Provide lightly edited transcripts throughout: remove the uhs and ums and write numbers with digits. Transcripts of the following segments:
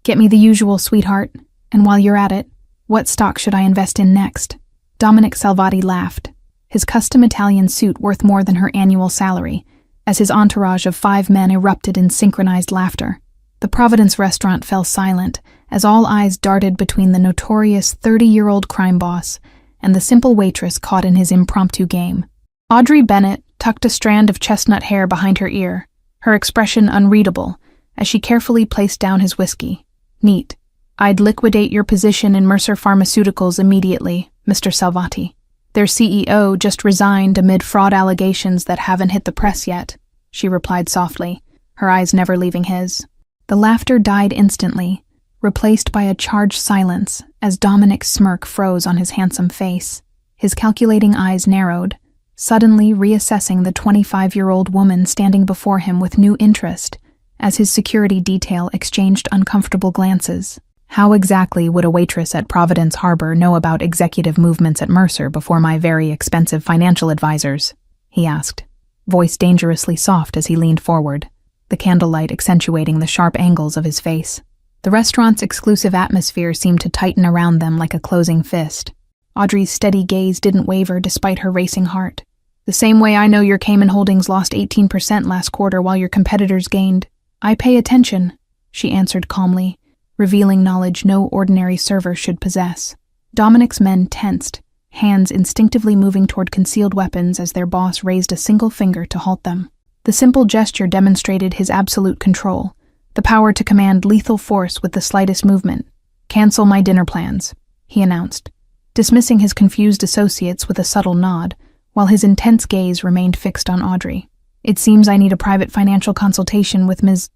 Get me the usual, sweetheart. And while you're at it, what stock should I invest in next? Dominic Salvati laughed, his custom Italian suit worth more than her annual salary, as his entourage of 5 men erupted in synchronized laughter. The Providence restaurant fell silent as all eyes darted between the notorious 30-year-old crime boss and the simple waitress caught in his impromptu game. Audrey Bennett tucked a strand of chestnut hair behind her ear, her expression unreadable, as she carefully placed down his whiskey. Neat. I'd liquidate your position in Mercer Pharmaceuticals immediately, Mr. Salvati. Their CEO just resigned amid fraud allegations that haven't hit the press yet, she replied softly, her eyes never leaving his. The laughter died instantly, replaced by a charged silence as Dominic's smirk froze on his handsome face. His calculating eyes narrowed, suddenly reassessing the 25-year-old woman standing before him with new interest, as his security detail exchanged uncomfortable glances. How exactly would a waitress at Providence Harbor know about executive movements at Mercer before my very expensive financial advisors? He asked, voice dangerously soft as he leaned forward, the candlelight accentuating the sharp angles of his face. The restaurant's exclusive atmosphere seemed to tighten around them like a closing fist. Audrey's steady gaze didn't waver despite her racing heart. The same way I know your Cayman Holdings lost 18% last quarter while your competitors gained. I pay attention, she answered calmly, revealing knowledge no ordinary server should possess. Dominic's men tensed, hands instinctively moving toward concealed weapons as their boss raised a single finger to halt them. The simple gesture demonstrated his absolute control, the power to command lethal force with the slightest movement. Cancel my dinner plans, he announced, dismissing his confused associates with a subtle nod, while his intense gaze remained fixed on Audrey. It seems I need a private financial consultation with Ms.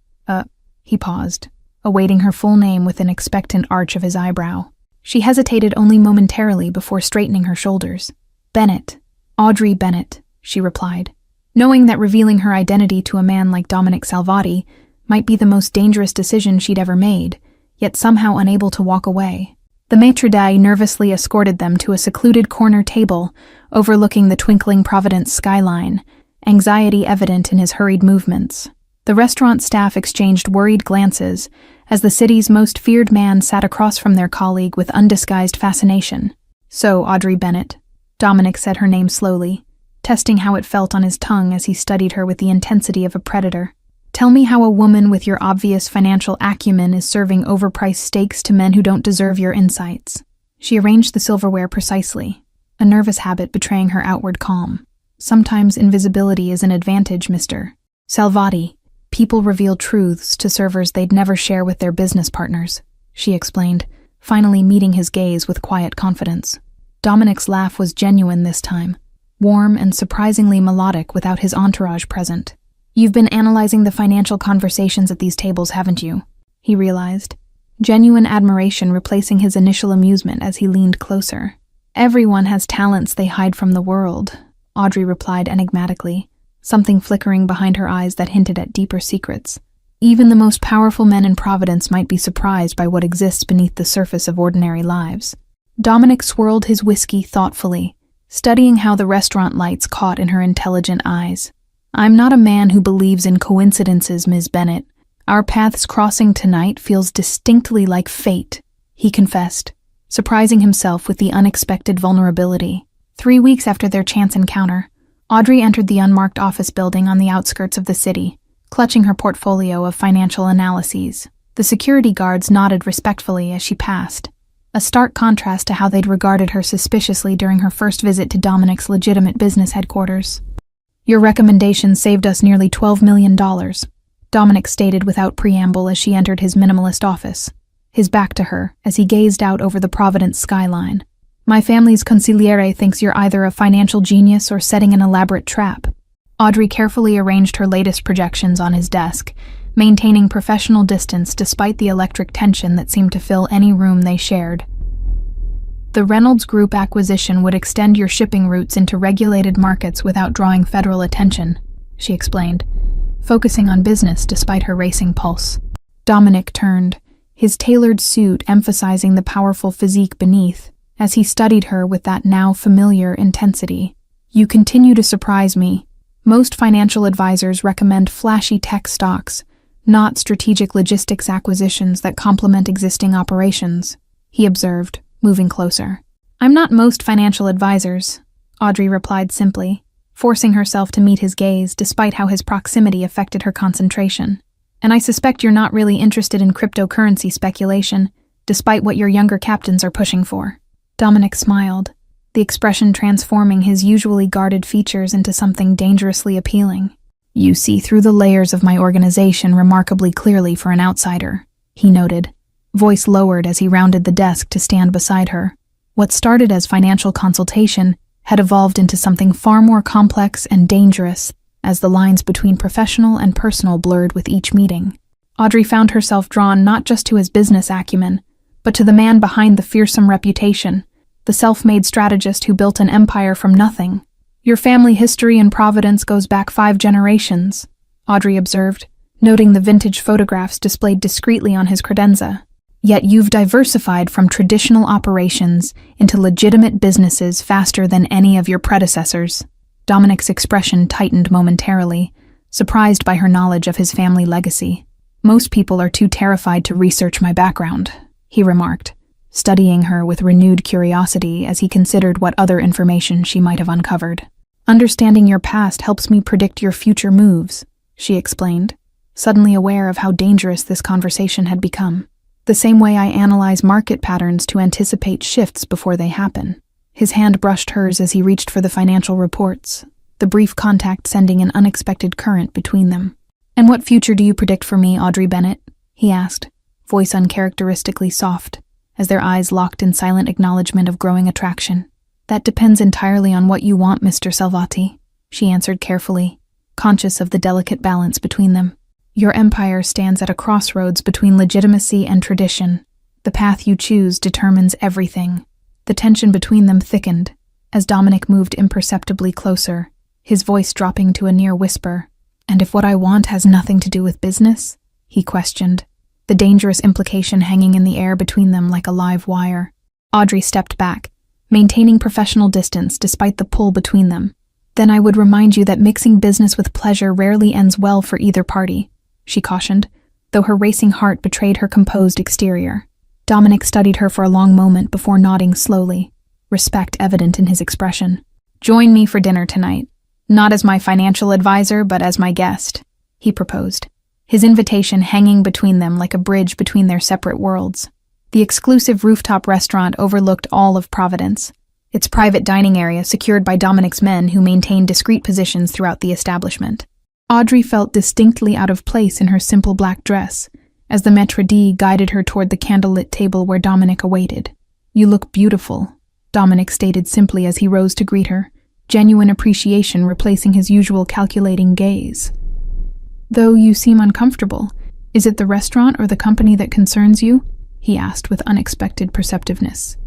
He paused, awaiting her full name with an expectant arch of his eyebrow. She hesitated only momentarily before straightening her shoulders. Bennett. Audrey Bennett, she replied, knowing that revealing her identity to a man like Dominic Salvati might be the most dangerous decision she'd ever made, yet somehow unable to walk away. The maitre d' nervously escorted them to a secluded corner table overlooking the twinkling Providence skyline, anxiety evident in his hurried movements. The restaurant staff exchanged worried glances as the city's most feared man sat across from their colleague with undisguised fascination. So, Audrey Bennett, Dominic said her name slowly, testing how it felt on his tongue as he studied her with the intensity of a predator. Tell me how a woman with your obvious financial acumen is serving overpriced steaks to men who don't deserve your insights. She arranged the silverware precisely, a nervous habit betraying her outward calm. Sometimes invisibility is an advantage, Mr. Salvati. People reveal truths to servers they'd never share with their business partners, she explained, finally meeting his gaze with quiet confidence. Dominic's laugh was genuine this time, warm and surprisingly melodic without his entourage present. You've been analyzing the financial conversations at these tables, haven't you? He realized, genuine admiration replacing his initial amusement as he leaned closer. Everyone has talents they hide from the world, Audrey replied enigmatically, something flickering behind her eyes that hinted at deeper secrets. Even the most powerful men in Providence might be surprised by what exists beneath the surface of ordinary lives. Dominic swirled his whiskey thoughtfully, studying how the restaurant lights caught in her intelligent eyes. I'm not a man who believes in coincidences, Ms. Bennett. Our paths crossing tonight feels distinctly like fate, he confessed, surprising himself with the unexpected vulnerability. 3 weeks after their chance encounter, Audrey entered the unmarked office building on the outskirts of the city, clutching her portfolio of financial analyses. The security guards nodded respectfully as she passed, a stark contrast to how they'd regarded her suspiciously during her first visit to Dominic's legitimate business headquarters. Your recommendation saved us nearly $12 million, Dominic stated without preamble as she entered his minimalist office, his back to her as he gazed out over the Providence skyline. My family's consigliere thinks you're either a financial genius or setting an elaborate trap. Audrey carefully arranged her latest projections on his desk, maintaining professional distance despite the electric tension that seemed to fill any room they shared. The Reynolds Group acquisition would extend your shipping routes into regulated markets without drawing federal attention, she explained, focusing on business despite her racing pulse. Dominic turned, his tailored suit emphasizing the powerful physique beneath, as he studied her with that now familiar intensity. You continue to surprise me. Most financial advisors recommend flashy tech stocks, not strategic logistics acquisitions that complement existing operations, he observed, moving closer. I'm not most financial advisors, Audrey replied simply, forcing herself to meet his gaze despite how his proximity affected her concentration. And I suspect you're not really interested in cryptocurrency speculation, despite what your younger captains are pushing for. Dominic smiled, the expression transforming his usually guarded features into something dangerously appealing. You see through the layers of my organization remarkably clearly for an outsider, he noted, voice lowered as he rounded the desk to stand beside her. What started as financial consultation had evolved into something far more complex and dangerous as the lines between professional and personal blurred with each meeting. Audrey found herself drawn not just to his business acumen, but to the man behind the fearsome reputation, the self-made strategist who built an empire from nothing. Your family history in Providence goes back 5 generations, Audrey observed, noting the vintage photographs displayed discreetly on his credenza. Yet you've diversified from traditional operations into legitimate businesses faster than any of your predecessors. Dominic's expression tightened momentarily, surprised by her knowledge of his family legacy. Most people are too terrified to research my background, he remarked, studying her with renewed curiosity as he considered what other information she might have uncovered. Understanding your past helps me predict your future moves, she explained, suddenly aware of how dangerous this conversation had become. The same way I analyze market patterns to anticipate shifts before they happen. His hand brushed hers as he reached for the financial reports, the brief contact sending an unexpected current between them. And what future do you predict for me, Audrey Bennett? He asked, voice uncharacteristically soft, as their eyes locked in silent acknowledgement of growing attraction. That depends entirely on what you want, Mr. Salvati, she answered carefully, conscious of the delicate balance between them. Your empire stands at a crossroads between legitimacy and tradition. The path you choose determines everything. The tension between them thickened, as Dominic moved imperceptibly closer, his voice dropping to a near whisper. And if what I want has nothing to do with business? He questioned, the dangerous implication hanging in the air between them like a live wire. Audrey stepped back, maintaining professional distance despite the pull between them. Then I would remind you that mixing business with pleasure rarely ends well for either party, she cautioned, though her racing heart betrayed her composed exterior. Dominic studied her for a long moment before nodding slowly, respect evident in his expression. Join me for dinner tonight. Not as my financial advisor, but as my guest, he proposed, his invitation hanging between them like a bridge between their separate worlds. The exclusive rooftop restaurant overlooked all of Providence, its private dining area secured by Dominic's men who maintained discreet positions throughout the establishment. Audrey felt distinctly out of place in her simple black dress, as the maître d' guided her toward the candlelit table where Dominic awaited. You look beautiful, Dominic stated simply as he rose to greet her, genuine appreciation replacing his usual calculating gaze. Though you seem uncomfortable, is it the restaurant or the company that concerns you? He asked with unexpected perceptiveness.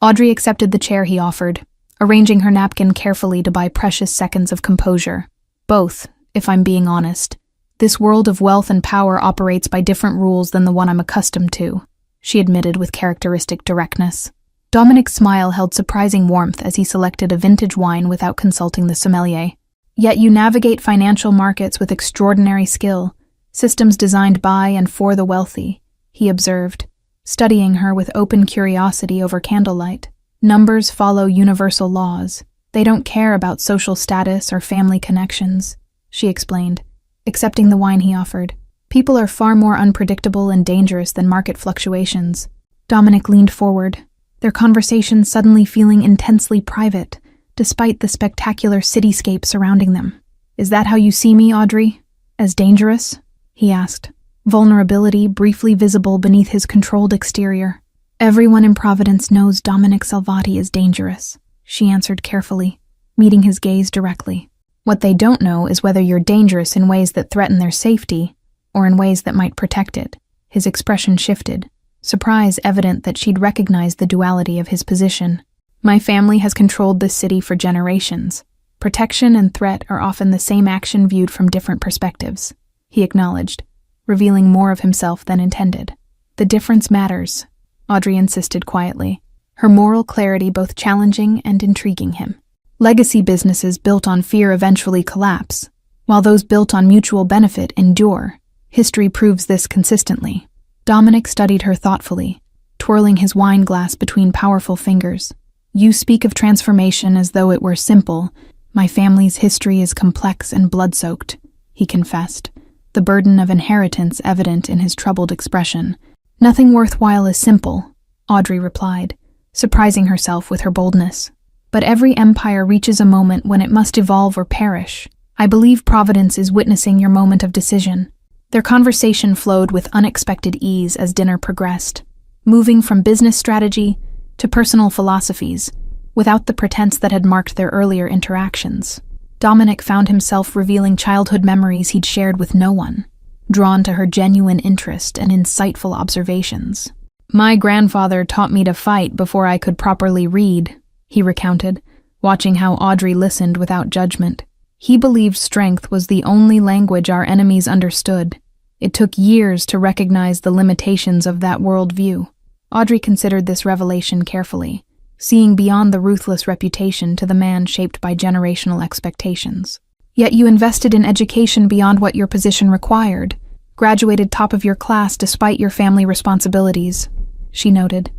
Audrey accepted the chair he offered, arranging her napkin carefully to buy precious seconds of composure. Both, if I'm being honest. This world of wealth and power operates by different rules than the one I'm accustomed to, she admitted with characteristic directness. Dominic's smile held surprising warmth as he selected a vintage wine without consulting the sommelier. Yet you navigate financial markets with extraordinary skill, systems designed by and for the wealthy, he observed, studying her with open curiosity over candlelight. Numbers follow universal laws. They don't care about social status or family connections, she explained, accepting the wine he offered. People are far more unpredictable and dangerous than market fluctuations. Dominic leaned forward, their conversation suddenly feeling intensely private, despite the spectacular cityscape surrounding them. Is that how you see me, Audrey? As dangerous? He asked, vulnerability briefly visible beneath his controlled exterior. Everyone in Providence knows Dominic Salvati is dangerous, she answered carefully, meeting his gaze directly. What they don't know is whether you're dangerous in ways that threaten their safety or in ways that might protect it. His expression shifted, surprise evident that she'd recognized the duality of his position. My family has controlled this city for generations. Protection and threat are often the same action viewed from different perspectives, he acknowledged, revealing more of himself than intended. The difference matters, Audrey insisted quietly, her moral clarity both challenging and intriguing him. Legacy businesses built on fear eventually collapse, while those built on mutual benefit endure, History proves this consistently. Dominic studied her thoughtfully, twirling his wine glass between powerful fingers. You speak of transformation as though it were simple. My family's history is complex and blood-soaked, he confessed, the burden of inheritance evident in his troubled expression. Nothing worthwhile is simple, Audrey replied, surprising herself with her boldness. But every empire reaches a moment when it must evolve or perish. I believe Providence is witnessing your moment of decision. Their conversation flowed with unexpected ease as dinner progressed, moving from business strategy to personal philosophies, without the pretense that had marked their earlier interactions. Dominic found himself revealing childhood memories he'd shared with no one, drawn to her genuine interest and insightful observations. My grandfather taught me to fight before I could properly read, he recounted, watching how Audrey listened without judgment. He believed strength was the only language our enemies understood. It took years to recognize the limitations of that worldview. Audrey considered this revelation carefully, seeing beyond the ruthless reputation to the man shaped by generational expectations. Yet you invested in education beyond what your position required, graduated top of your class despite your family responsibilities, she noted.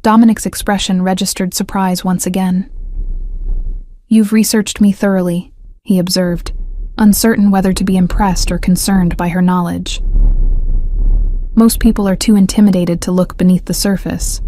Dominic's expression registered surprise once again. You've researched me thoroughly, he observed, uncertain whether to be impressed or concerned by her knowledge. Most people are too intimidated to look beneath the surface.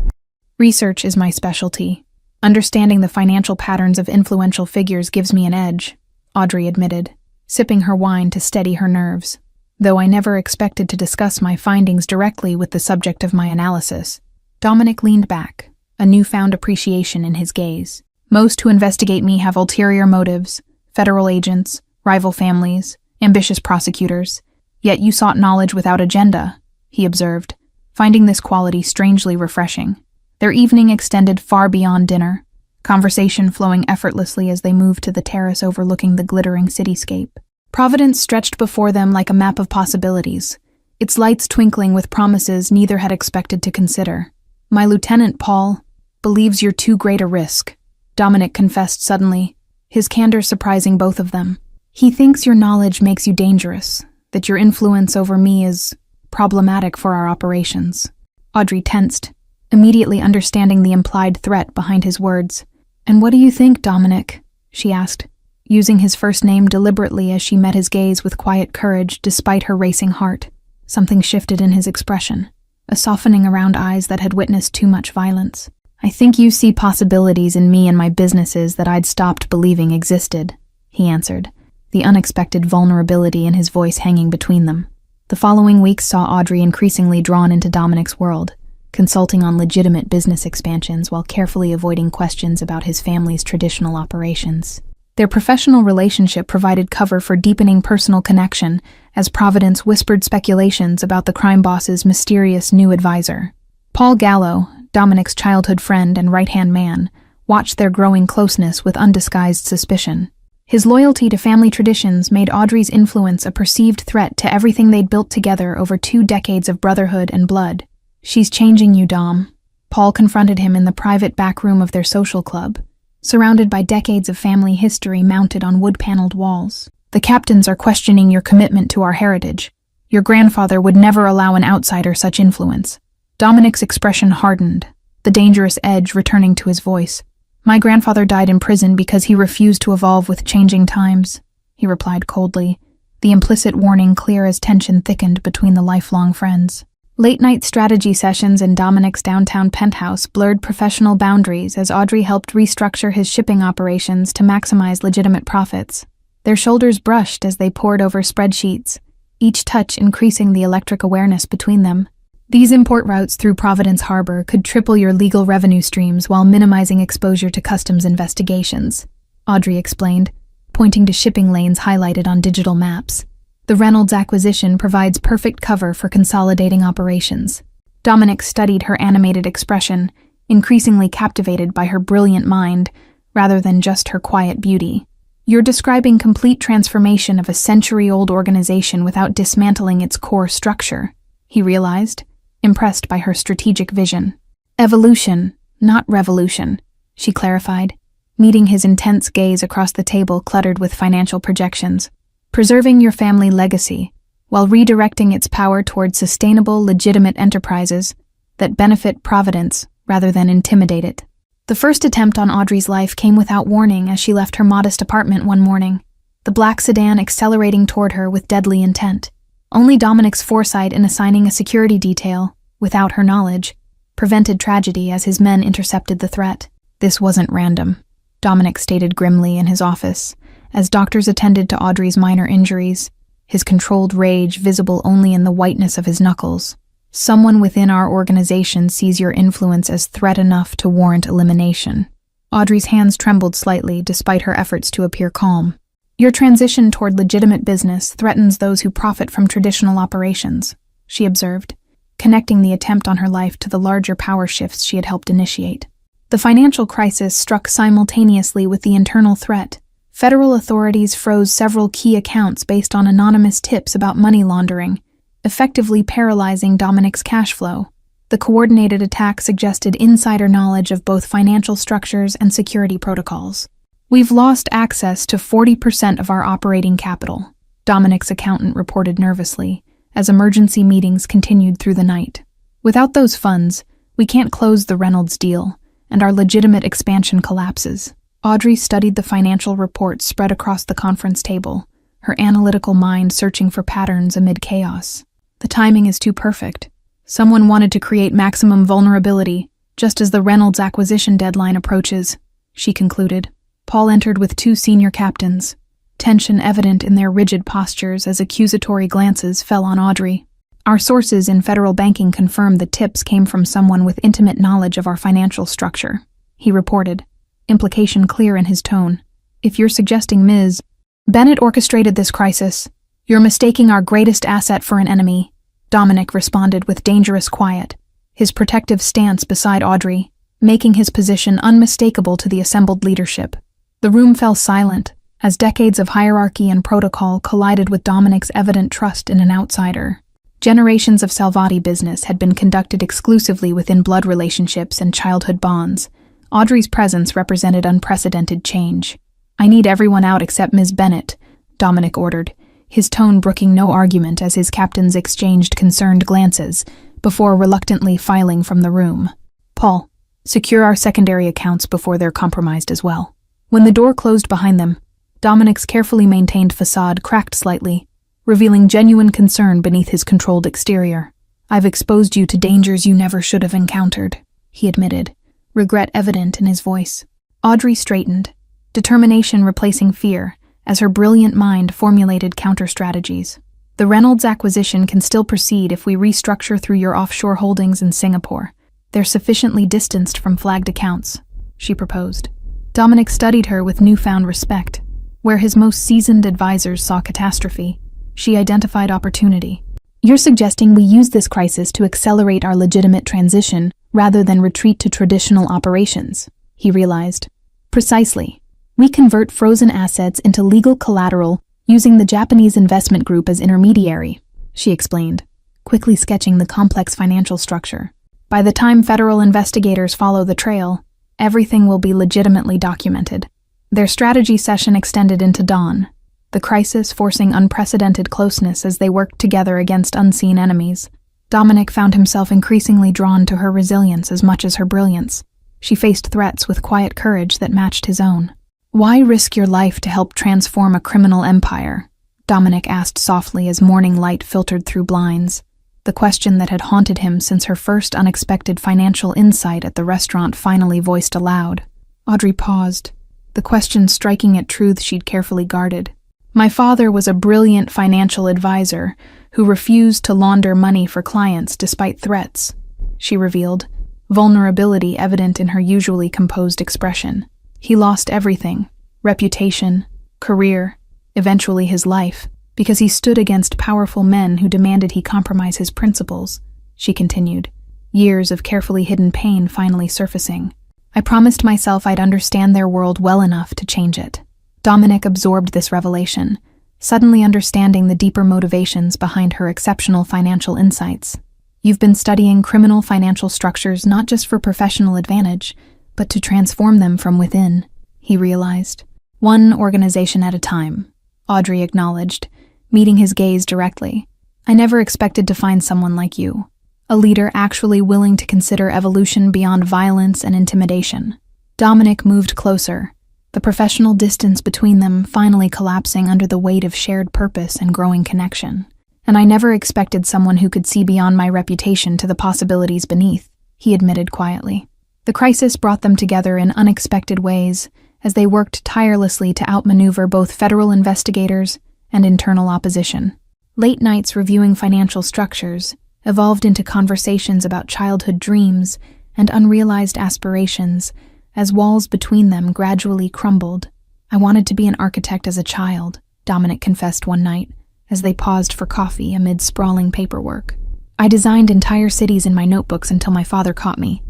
Research is my specialty. Understanding the financial patterns of influential figures gives me an edge, Audrey admitted, sipping her wine to steady her nerves. Though I never expected to discuss my findings directly with the subject of my analysis. Dominic leaned back, a newfound appreciation in his gaze. Most who investigate me have ulterior motives, federal agents, rival families, ambitious prosecutors. Yet you sought knowledge without agenda, he observed, finding this quality strangely refreshing. Their evening extended far beyond dinner, conversation flowing effortlessly as they moved to the terrace overlooking the glittering cityscape. Providence stretched before them like a map of possibilities, its lights twinkling with promises neither had expected to consider. My lieutenant, Paul, believes you're too great a risk, Dominic confessed suddenly, his candor surprising both of them. He thinks your knowledge makes you dangerous, that your influence over me is problematic for our operations. Audrey tensed, immediately understanding the implied threat behind his words. And what do you think, Dominic? She asked, using his first name deliberately as she met his gaze with quiet courage despite her racing heart. Something shifted in his expression, a softening around eyes that had witnessed too much violence. I think you see possibilities in me and my businesses that I'd stopped believing existed, he answered, the unexpected vulnerability in his voice hanging between them. The following weeks saw Audrey increasingly drawn into Dominic's world, consulting on legitimate business expansions while carefully avoiding questions about his family's traditional operations. Their professional relationship provided cover for deepening personal connection as Providence whispered speculations about the crime boss's mysterious new advisor. Paul Gallo, Dominic's childhood friend and right-hand man, watched their growing closeness with undisguised suspicion. His loyalty to family traditions made Audrey's influence a perceived threat to everything they'd built together over 2 decades of brotherhood and blood. She's changing you, Dom. Paul confronted him in the private back room of their social club, surrounded by decades of family history mounted on wood-paneled walls. The captains are questioning your commitment to our heritage. Your grandfather would never allow an outsider such influence. Dominic's expression hardened, the dangerous edge returning to his voice. My grandfather died in prison because he refused to evolve with changing times, he replied coldly, the implicit warning clear as tension thickened between the lifelong friends. Late-night strategy sessions in Dominic's downtown penthouse blurred professional boundaries as Audrey helped restructure his shipping operations to maximize legitimate profits. Their shoulders brushed as they pored over spreadsheets, each touch increasing the electric awareness between them. These import routes through Providence Harbor could triple your legal revenue streams while minimizing exposure to customs investigations, Audrey explained, pointing to shipping lanes highlighted on digital maps. The Reynolds acquisition provides perfect cover for consolidating operations. Dominic studied her animated expression, increasingly captivated by her brilliant mind, rather than just her quiet beauty. You're describing complete transformation of a century-old organization without dismantling its core structure, he realized, impressed by her strategic vision. Evolution, not revolution, she clarified, meeting his intense gaze across the table cluttered with financial projections. Preserving your family legacy, while redirecting its power toward sustainable, legitimate enterprises that benefit Providence rather than intimidate it. The first attempt on Audrey's life came without warning as she left her modest apartment one morning, the black sedan accelerating toward her with deadly intent. Only Dominic's foresight in assigning a security detail, without her knowledge, prevented tragedy as his men intercepted the threat. This wasn't random, Dominic stated grimly in his office, as doctors attended to Audrey's minor injuries, his controlled rage visible only in the whiteness of his knuckles. Someone within our organization sees your influence as threat enough to warrant elimination. Audrey's hands trembled slightly despite her efforts to appear calm. Your transition toward legitimate business threatens those who profit from traditional operations, she observed, connecting the attempt on her life to the larger power shifts she had helped initiate. The financial crisis struck simultaneously with the internal threat. Federal authorities froze several key accounts based on anonymous tips about money laundering, effectively paralyzing Dominic's cash flow. The coordinated attack suggested insider knowledge of both financial structures and security protocols. We've lost access to 40% of our operating capital, Dominic's accountant reported nervously, as emergency meetings continued through the night. Without those funds, we can't close the Reynolds deal, and our legitimate expansion collapses. Audrey studied the financial reports spread across the conference table, her analytical mind searching for patterns amid chaos. The timing is too perfect. Someone wanted to create maximum vulnerability, just as the Reynolds acquisition deadline approaches, she concluded. Paul entered with 2 senior captains, tension evident in their rigid postures as accusatory glances fell on Audrey. Our sources in federal banking confirmed the tips came from someone with intimate knowledge of our financial structure, he reported, implication clear in his tone. If you're suggesting Ms. Bennett orchestrated this crisis, you're mistaking our greatest asset for an enemy, Dominic responded with dangerous quiet, his protective stance beside Audrey, making his position unmistakable to the assembled leadership. The room fell silent, as decades of hierarchy and protocol collided with Dominic's evident trust in an outsider. Generations of Salvati business had been conducted exclusively within blood relationships and childhood bonds. Audrey's presence represented unprecedented change. I need everyone out except Ms. Bennett, Dominic ordered, his tone brooking no argument as his captains exchanged concerned glances, before reluctantly filing from the room. Paul, secure our secondary accounts before they're compromised as well. When the door closed behind them, Dominic's carefully maintained facade cracked slightly, revealing genuine concern beneath his controlled exterior. I've exposed you to dangers you never should have encountered, he admitted, regret evident in his voice. Audrey straightened, determination replacing fear, as her brilliant mind formulated counter-strategies. The Reynolds acquisition can still proceed if we restructure through your offshore holdings in Singapore. They're sufficiently distanced from flagged accounts, she proposed. Dominic studied her with newfound respect. Where his most seasoned advisors saw catastrophe, she identified opportunity. You're suggesting we use this crisis to accelerate our legitimate transition rather than retreat to traditional operations, he realized. Precisely. We convert frozen assets into legal collateral using the Japanese investment group as intermediary, she explained, quickly sketching the complex financial structure. By the time federal investigators follow the trail, everything will be legitimately documented. Their strategy session extended into dawn, the crisis forcing unprecedented closeness as they worked together against unseen enemies. Dominic found himself increasingly drawn to her resilience as much as her brilliance. She faced threats with quiet courage that matched his own. Why risk your life to help transform a criminal empire? Dominic asked softly as morning light filtered through blinds, the question that had haunted him since her first unexpected financial insight at the restaurant finally voiced aloud. Audrey paused, the question striking at truth she'd carefully guarded. My father was a brilliant financial advisor who refused to launder money for clients despite threats, she revealed, vulnerability evident in her usually composed expression. He lost everything, reputation, career, eventually his life, because he stood against powerful men who demanded he compromise his principles, she continued, years of carefully hidden pain finally surfacing. I promised myself I'd understand their world well enough to change it. Dominic absorbed this revelation, suddenly understanding the deeper motivations behind her exceptional financial insights. You've been studying criminal financial structures not just for professional advantage, but to transform them from within, he realized. One organization at a time, Audrey acknowledged, meeting his gaze directly. I never expected to find someone like you, a leader actually willing to consider evolution beyond violence and intimidation. Dominic moved closer, the professional distance between them finally collapsing under the weight of shared purpose and growing connection. And I never expected someone who could see beyond my reputation to the possibilities beneath, he admitted quietly. The crisis brought them together in unexpected ways as they worked tirelessly to outmaneuver both federal investigators and internal opposition. Late nights reviewing financial structures evolved into conversations about childhood dreams and unrealized aspirations as walls between them gradually crumbled. I wanted to be an architect as a child, Dominic confessed one night, as they paused for coffee amid sprawling paperwork. I designed entire cities in my notebooks until my father caught me.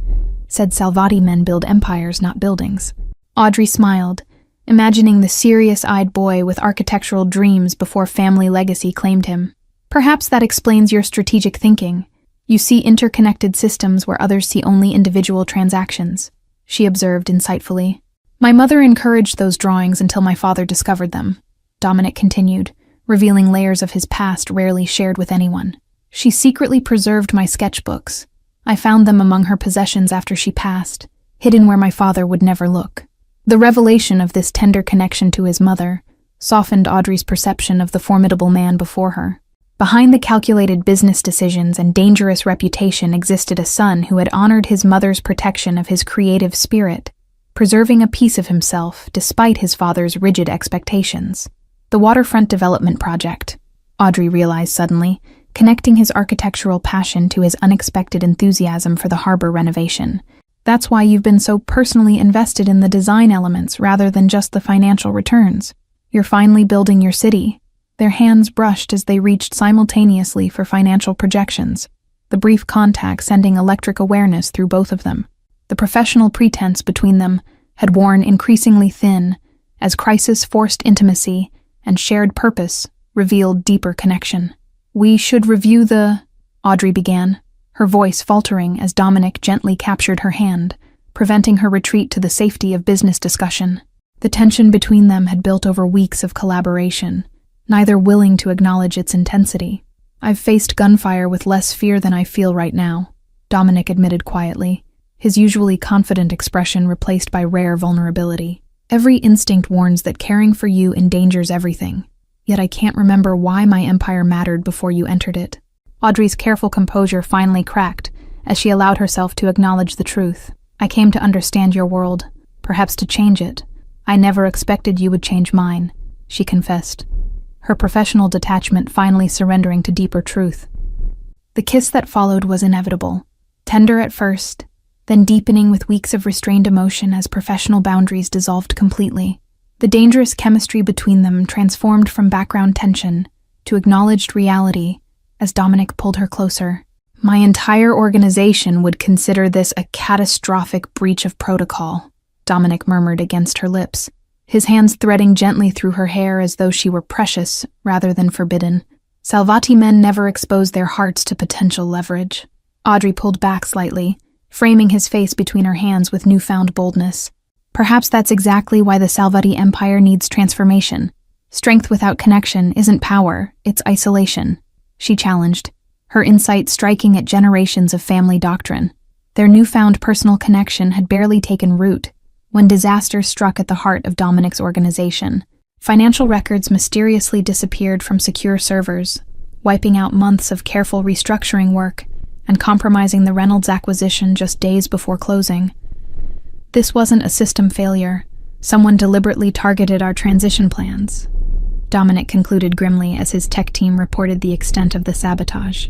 Said Salvati men build empires, not buildings. Audrey smiled, imagining the serious-eyed boy with architectural dreams before family legacy claimed him. Perhaps that explains your strategic thinking. You see interconnected systems where others see only individual transactions, she observed insightfully. My mother encouraged those drawings until my father discovered them, Dominic continued, revealing layers of his past rarely shared with anyone. She secretly preserved my sketchbooks. I found them among her possessions after she passed, hidden where my father would never look. The revelation of this tender connection to his mother softened Audrey's perception of the formidable man before her. Behind the calculated business decisions and dangerous reputation existed a son who had honored his mother's protection of his creative spirit, preserving a piece of himself despite his father's rigid expectations. The waterfront development project, Audrey realized suddenly, connecting his architectural passion to his unexpected enthusiasm for the harbor renovation. That's why you've been so personally invested in the design elements rather than just the financial returns. You're finally building your city. Their hands brushed as they reached simultaneously for financial projections, the brief contact sending electric awareness through both of them. The professional pretense between them had worn increasingly thin as crisis forced intimacy and shared purpose revealed deeper connection. We should review Audrey began, her voice faltering as Dominic gently captured her hand, preventing her retreat to the safety of business discussion. The tension between them had built over weeks of collaboration, neither willing to acknowledge its intensity. I've faced gunfire with less fear than I feel right now, Dominic admitted quietly, his usually confident expression replaced by rare vulnerability. Every instinct warns that caring for you endangers everything, yet I can't remember why my empire mattered before you entered it. Audrey's careful composure finally cracked as she allowed herself to acknowledge the truth. I came to understand your world, perhaps to change it. I never expected you would change mine, she confessed, her professional detachment finally surrendering to deeper truth. The kiss that followed was inevitable, tender at first, then deepening with weeks of restrained emotion as professional boundaries dissolved completely. The dangerous chemistry between them transformed from background tension to acknowledged reality as Dominic pulled her closer. My entire organization would consider this a catastrophic breach of protocol, Dominic murmured against her lips, his hands threading gently through her hair as though she were precious rather than forbidden. Salvati men never exposed their hearts to potential leverage. Audrey pulled back slightly, framing his face between her hands with newfound boldness. Perhaps that's exactly why the Salvati Empire needs transformation. Strength without connection isn't power, it's isolation, she challenged, her insight striking at generations of family doctrine. Their newfound personal connection had barely taken root when disaster struck at the heart of Dominic's organization. Financial records mysteriously disappeared from secure servers, wiping out months of careful restructuring work and compromising the Reynolds acquisition just days before closing. This wasn't a system failure. Someone deliberately targeted our transition plans, Dominic concluded grimly as his tech team reported the extent of the sabotage.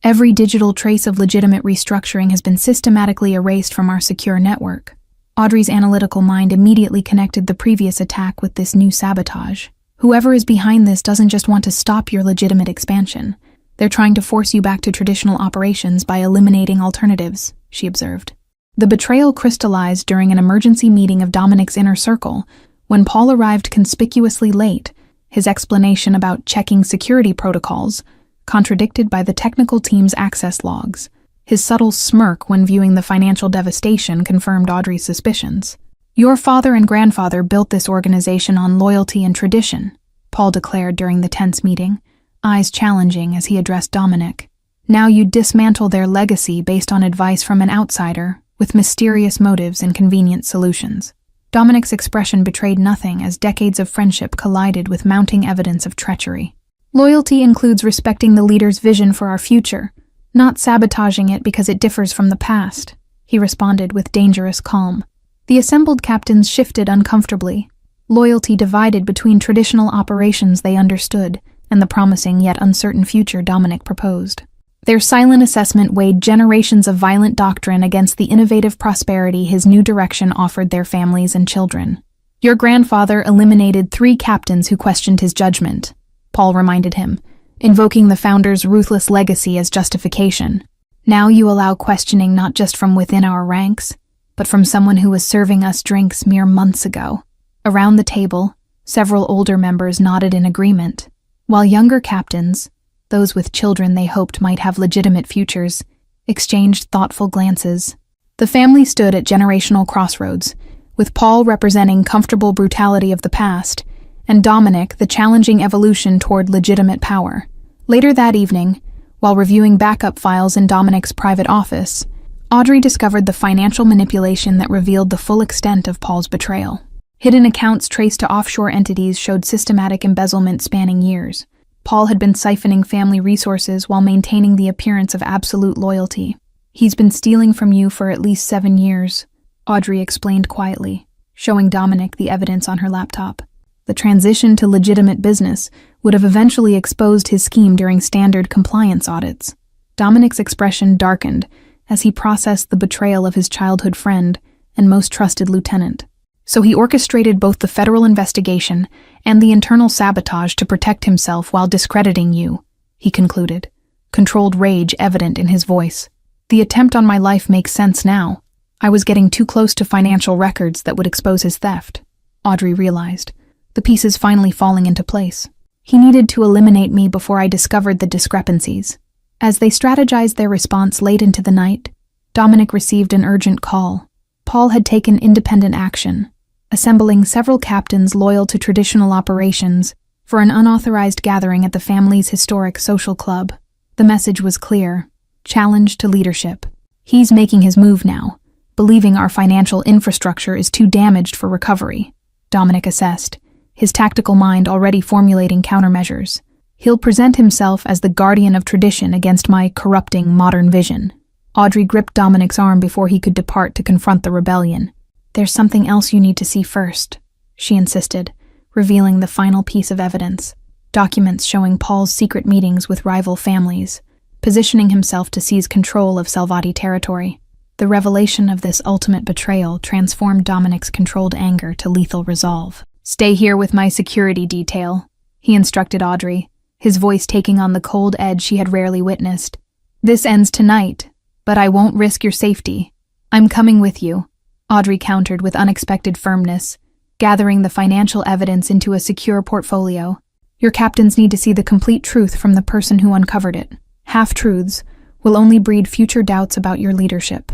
Every digital trace of legitimate restructuring has been systematically erased from our secure network. Audrey's analytical mind immediately connected the previous attack with this new sabotage. Whoever is behind this doesn't just want to stop your legitimate expansion. They're trying to force you back to traditional operations by eliminating alternatives, she observed. The betrayal crystallized during an emergency meeting of Dominic's inner circle when Paul arrived conspicuously late, his explanation about checking security protocols contradicted by the technical team's access logs. His subtle smirk when viewing the financial devastation confirmed Audrey's suspicions. Your father and grandfather built this organization on loyalty and tradition, Paul declared during the tense meeting, eyes challenging as he addressed Dominic. Now you dismantle their legacy based on advice from an outsider, with mysterious motives and convenient solutions. Dominic's expression betrayed nothing as decades of friendship collided with mounting evidence of treachery. Loyalty includes respecting the leader's vision for our future, not sabotaging it because it differs from the past, he responded with dangerous calm. The assembled captains shifted uncomfortably. Loyalty divided between traditional operations they understood and the promising yet uncertain future Dominic proposed. Their silent assessment weighed generations of violent doctrine against the innovative prosperity his new direction offered their families and children. Your grandfather eliminated 3 captains who questioned his judgment, Paul reminded him, invoking the founder's ruthless legacy as justification. Now you allow questioning not just from within our ranks, but from someone who was serving us drinks mere months ago. Around the table, several older members nodded in agreement, while younger captains, those with children they hoped might have legitimate futures, exchanged thoughtful glances. The family stood at generational crossroads, with Paul representing comfortable brutality of the past, and Dominic the challenging evolution toward legitimate power. Later that evening, while reviewing backup files in Dominic's private office, Audrey discovered the financial manipulation that revealed the full extent of Paul's betrayal. Hidden accounts traced to offshore entities showed systematic embezzlement spanning years. Paul had been siphoning family resources while maintaining the appearance of absolute loyalty. He's been stealing from you for at least 7 years, Audrey explained quietly, showing Dominic the evidence on her laptop. The transition to legitimate business would have eventually exposed his scheme during standard compliance audits. Dominic's expression darkened as he processed the betrayal of his childhood friend and most trusted lieutenant. So he orchestrated both the federal investigation and the internal sabotage to protect himself while discrediting you, he concluded, controlled rage evident in his voice. The attempt on my life makes sense now. I was getting too close to financial records that would expose his theft, Audrey realized, the pieces finally falling into place. He needed to eliminate me before I discovered the discrepancies. As they strategized their response late into the night, Dominic received an urgent call. Paul had taken independent action, assembling several captains loyal to traditional operations for an unauthorized gathering at the family's historic social club. The message was clear: challenge to leadership. He's making his move now, believing our financial infrastructure is too damaged for recovery, Dominic assessed, his tactical mind already formulating countermeasures. He'll present himself as the guardian of tradition against my corrupting modern vision. Audrey gripped Dominic's arm before he could depart to confront the rebellion. There's something else you need to see first, she insisted, revealing the final piece of evidence, documents showing Paul's secret meetings with rival families, positioning himself to seize control of Salvati territory. The revelation of this ultimate betrayal transformed Dominic's controlled anger to lethal resolve. Stay here with my security detail, he instructed Audrey, his voice taking on the cold edge she had rarely witnessed. This ends tonight, but I won't risk your safety. I'm coming with you, Audrey countered with unexpected firmness, gathering the financial evidence into a secure portfolio. Your captains need to see the complete truth from the person who uncovered it. Half-truths will only breed future doubts about your leadership.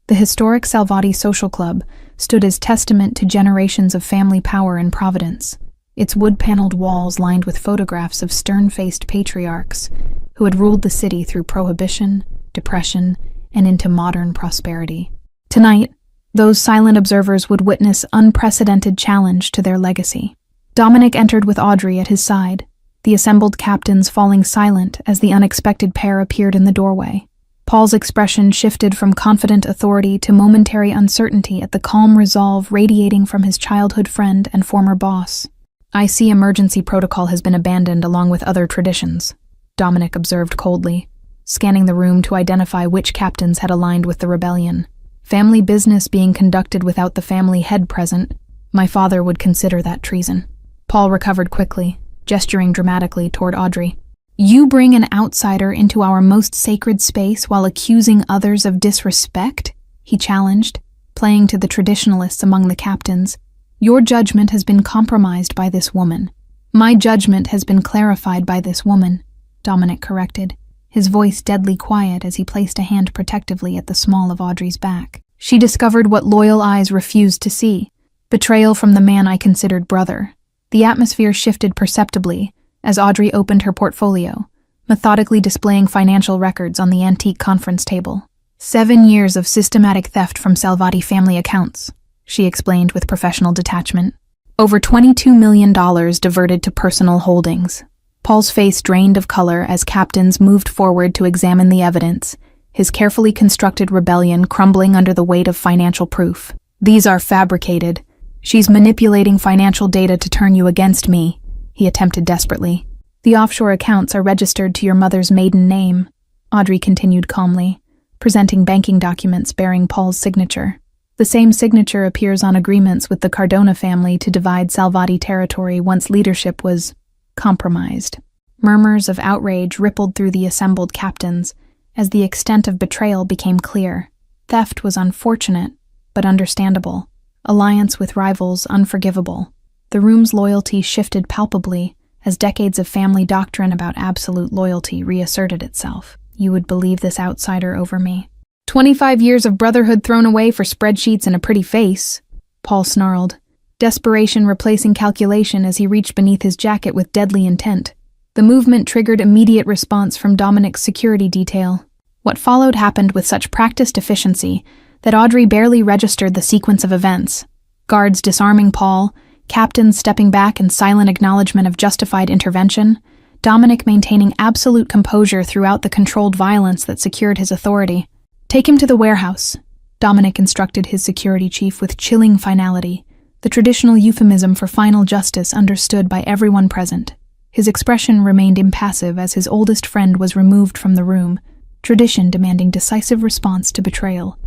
The historic Salvati Social Club stood as testament to generations of family power and providence, its wood-paneled walls lined with photographs of stern-faced patriarchs who had ruled the city through prohibition, depression, and into modern prosperity. Tonight, those silent observers would witness unprecedented challenge to their legacy. Dominic entered with Audrey at his side, the assembled captains falling silent as the unexpected pair appeared in the doorway. Paul's expression shifted from confident authority to momentary uncertainty at the calm resolve radiating from his childhood friend and former boss. I see emergency protocol has been abandoned along with other traditions, Dominic observed coldly, scanning the room to identify which captains had aligned with the rebellion. Family business being conducted without the family head present, my father would consider that treason. Paul recovered quickly, gesturing dramatically toward Audrey. You bring an outsider into our most sacred space while accusing others of disrespect? He challenged, playing to the traditionalists among the captains. Your judgment has been compromised by this woman. My judgment has been clarified by this woman, Dominic corrected, his voice deadly quiet as he placed a hand protectively at the small of Audrey's back. She discovered what loyal eyes refused to see: betrayal from the man I considered brother. The atmosphere shifted perceptibly as Audrey opened her portfolio, methodically displaying financial records on the antique conference table. 7 years of systematic theft from Salvati family accounts, she explained with professional detachment. Over $22 million diverted to personal holdings. Paul's face drained of color as captains moved forward to examine the evidence, his carefully constructed rebellion crumbling under the weight of financial proof. These are fabricated. She's manipulating financial data to turn you against me, he attempted desperately. The offshore accounts are registered to your mother's maiden name, Audrey continued calmly, presenting banking documents bearing Paul's signature. The same signature appears on agreements with the Cardona family to divide Salvati territory once leadership was compromised. Murmurs of outrage rippled through the assembled captains as the extent of betrayal became clear. Theft was unfortunate, but understandable. Alliance with rivals unforgivable. The room's loyalty shifted palpably as decades of family doctrine about absolute loyalty reasserted itself. You would believe this outsider over me. 25 years of brotherhood thrown away for spreadsheets and a pretty face, Paul snarled, desperation replacing calculation as he reached beneath his jacket with deadly intent. The movement triggered immediate response from Dominic's security detail. What followed happened with such practiced efficiency that Audrey barely registered the sequence of events. Guards disarming Paul, captains stepping back in silent acknowledgement of justified intervention, Dominic maintaining absolute composure throughout the controlled violence that secured his authority. Take him to the warehouse, Dominic instructed his security chief with chilling finality, the traditional euphemism for final justice understood by everyone present. His expression remained impassive as his oldest friend was removed from the room, tradition demanding decisive response to betrayal.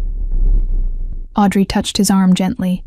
Audrey touched his arm gently,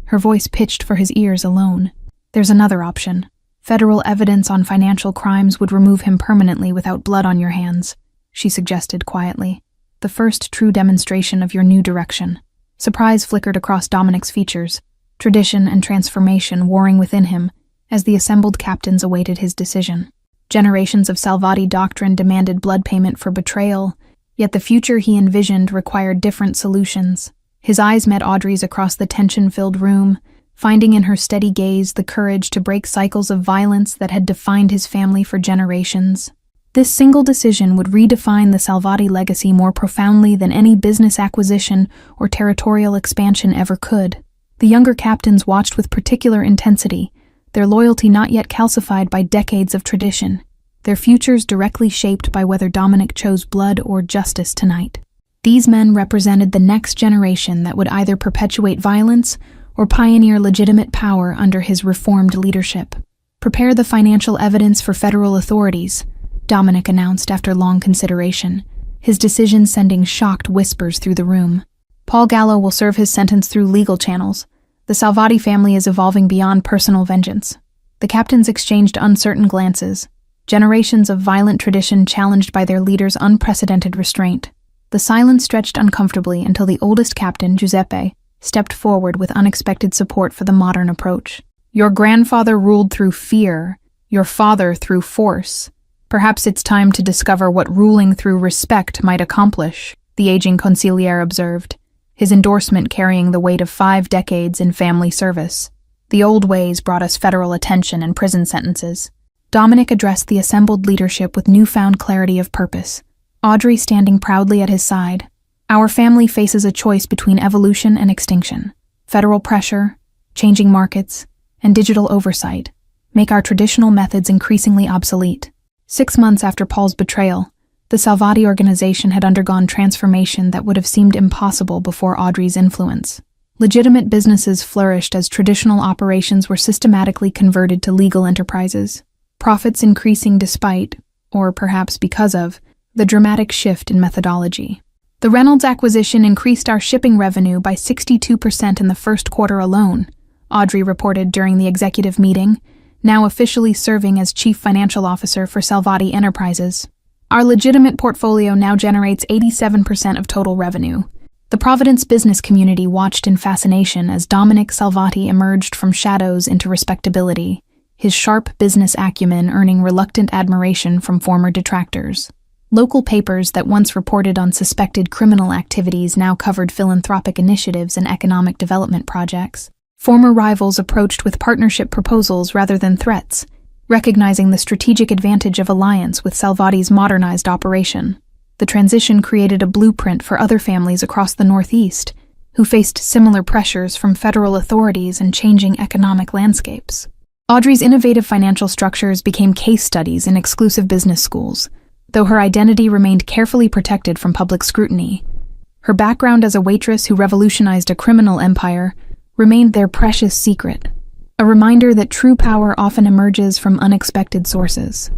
her voice pitched for his ears alone. There's another option. Federal evidence on financial crimes would remove him permanently without blood on your hands, she suggested quietly. The first true demonstration of your new direction. Surprise flickered across Dominic's features, tradition and transformation warring within him as the assembled captains awaited his decision. Generations of Salvati doctrine demanded blood payment for betrayal, yet the future he envisioned required different solutions. His eyes met Audrey's across the tension-filled room, finding in her steady gaze the courage to break cycles of violence that had defined his family for generations. This single decision would redefine the Salvati legacy more profoundly than any business acquisition or territorial expansion ever could. The younger captains watched with particular intensity, their loyalty not yet calcified by decades of tradition, their futures directly shaped by whether Dominic chose blood or justice tonight. These men represented the next generation that would either perpetuate violence or pioneer legitimate power under his reformed leadership. Prepare the financial evidence for federal authorities, Dominic announced after long consideration, his decision sending shocked whispers through the room. Paul Gallo will serve his sentence through legal channels. The Salvati family is evolving beyond personal vengeance. The captains exchanged uncertain glances, generations of violent tradition challenged by their leader's unprecedented restraint. The silence stretched uncomfortably until the oldest captain, Giuseppe, stepped forward with unexpected support for the modern approach. Your grandfather ruled through fear, your father through force. Perhaps it's time to discover what ruling through respect might accomplish, the aging consigliere observed, his endorsement carrying the weight of 5 decades in family service. The old ways brought us federal attention and prison sentences. Dominic addressed the assembled leadership with newfound clarity of purpose, Audrey standing proudly at his side. Our family faces a choice between evolution and extinction. Federal pressure, changing markets, and digital oversight make our traditional methods increasingly obsolete. 6 months after Paul's betrayal, the Salvati organization had undergone transformation that would have seemed impossible before Audrey's influence. Legitimate businesses flourished as traditional operations were systematically converted to legal enterprises, profits increasing despite, or perhaps because of, the dramatic shift in methodology. The Reynolds acquisition increased our shipping revenue by 62% in the first quarter alone, Audrey reported during the executive meeting, now officially serving as Chief Financial Officer for Salvati Enterprises. Our legitimate portfolio now generates 87% of total revenue. The Providence business community watched in fascination as Dominic Salvati emerged from shadows into respectability, his sharp business acumen earning reluctant admiration from former detractors. Local papers that once reported on suspected criminal activities now covered philanthropic initiatives and economic development projects. Former rivals approached with partnership proposals rather than threats, recognizing the strategic advantage of alliance with Salvati's modernized operation. The transition created a blueprint for other families across the Northeast, who faced similar pressures from federal authorities and changing economic landscapes. Audrey's innovative financial structures became case studies in exclusive business schools, though her identity remained carefully protected from public scrutiny. Her background as a waitress who revolutionized a criminal empire remained their precious secret, a reminder that true power often emerges from unexpected sources.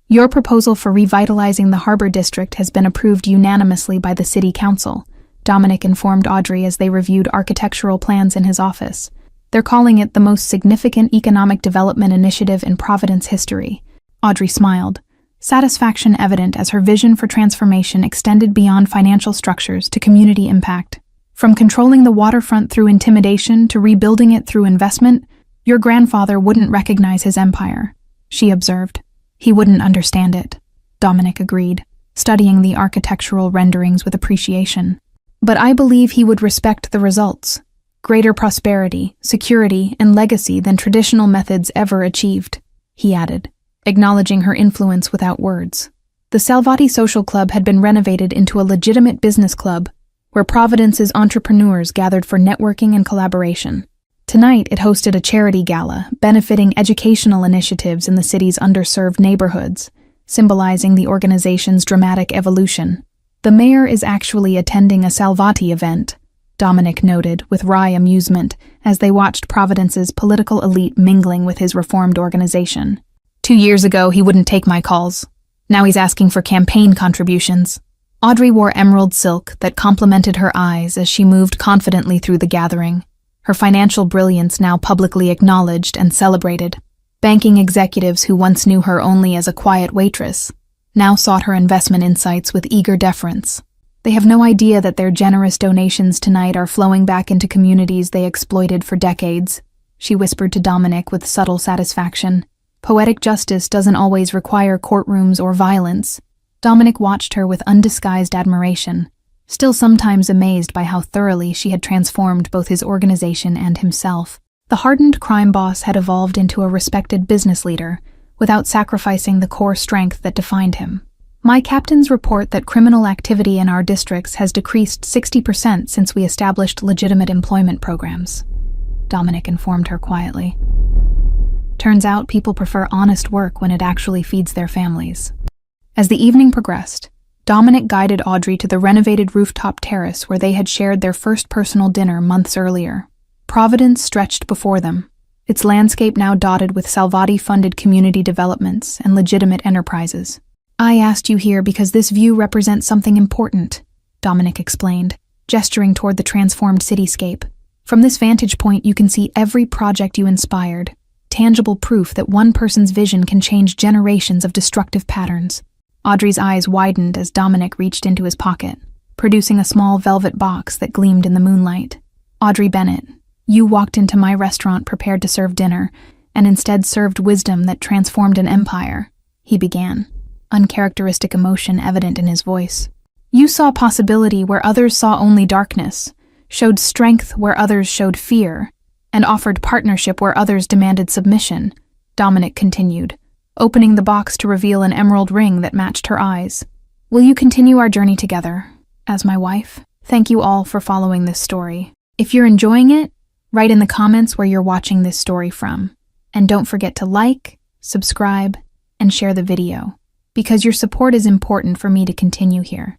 Your proposal for revitalizing the Harbor District has been approved unanimously by the City Council, Dominic informed Audrey as they reviewed architectural plans in his office. They're calling it the most significant economic development initiative in Providence history. Audrey smiled, satisfaction evident as her vision for transformation extended beyond financial structures to community impact. From controlling the waterfront through intimidation to rebuilding it through investment, your grandfather wouldn't recognize his empire, she observed. He wouldn't understand it, Dominic agreed, studying the architectural renderings with appreciation. But I believe he would respect the results. Greater prosperity, security, and legacy than traditional methods ever achieved, he added, acknowledging her influence without words. The Salvati Social Club had been renovated into a legitimate business club, where Providence's entrepreneurs gathered for networking and collaboration. Tonight, it hosted a charity gala, benefiting educational initiatives in the city's underserved neighborhoods, symbolizing the organization's dramatic evolution. The mayor is actually attending a Salvati event, Dominic noted with wry amusement as they watched Providence's political elite mingling with his reformed organization. 2 years ago, he wouldn't take my calls. Now he's asking for campaign contributions. Audrey wore emerald silk that complemented her eyes as she moved confidently through the gathering, her financial brilliance now publicly acknowledged and celebrated. Banking executives who once knew her only as a quiet waitress now sought her investment insights with eager deference. They have no idea that their generous donations tonight are flowing back into communities they exploited for decades, she whispered to Dominic with subtle satisfaction. Poetic justice doesn't always require courtrooms or violence. Dominic watched her with undisguised admiration, still sometimes amazed by how thoroughly she had transformed both his organization and himself. The hardened crime boss had evolved into a respected business leader, without sacrificing the core strength that defined him. My captains report that criminal activity in our districts has decreased 60% since we established legitimate employment programs, Dominic informed her quietly. Turns out people prefer honest work when it actually feeds their families. As the evening progressed, Dominic guided Audrey to the renovated rooftop terrace where they had shared their first personal dinner months earlier. Providence stretched before them, its landscape now dotted with Salvati-funded community developments and legitimate enterprises. I asked you here because this view represents something important, Dominic explained, gesturing toward the transformed cityscape. From this vantage point, you can see every project you inspired, tangible proof that one person's vision can change generations of destructive patterns. Audrey's eyes widened as Dominic reached into his pocket, producing a small velvet box that gleamed in the moonlight. Audrey Bennett, you walked into my restaurant prepared to serve dinner, and instead served wisdom that transformed an empire, he began, uncharacteristic emotion evident in his voice. You saw possibility where others saw only darkness, showed strength where others showed fear, and offered partnership where others demanded submission, Dominic continued, opening the box to reveal an emerald ring that matched her eyes. Will you continue our journey together, as my wife? Thank you all for following this story. If you're enjoying it, write in the comments where you're watching this story from. And don't forget to like, subscribe, and share the video, because your support is important for me to continue here.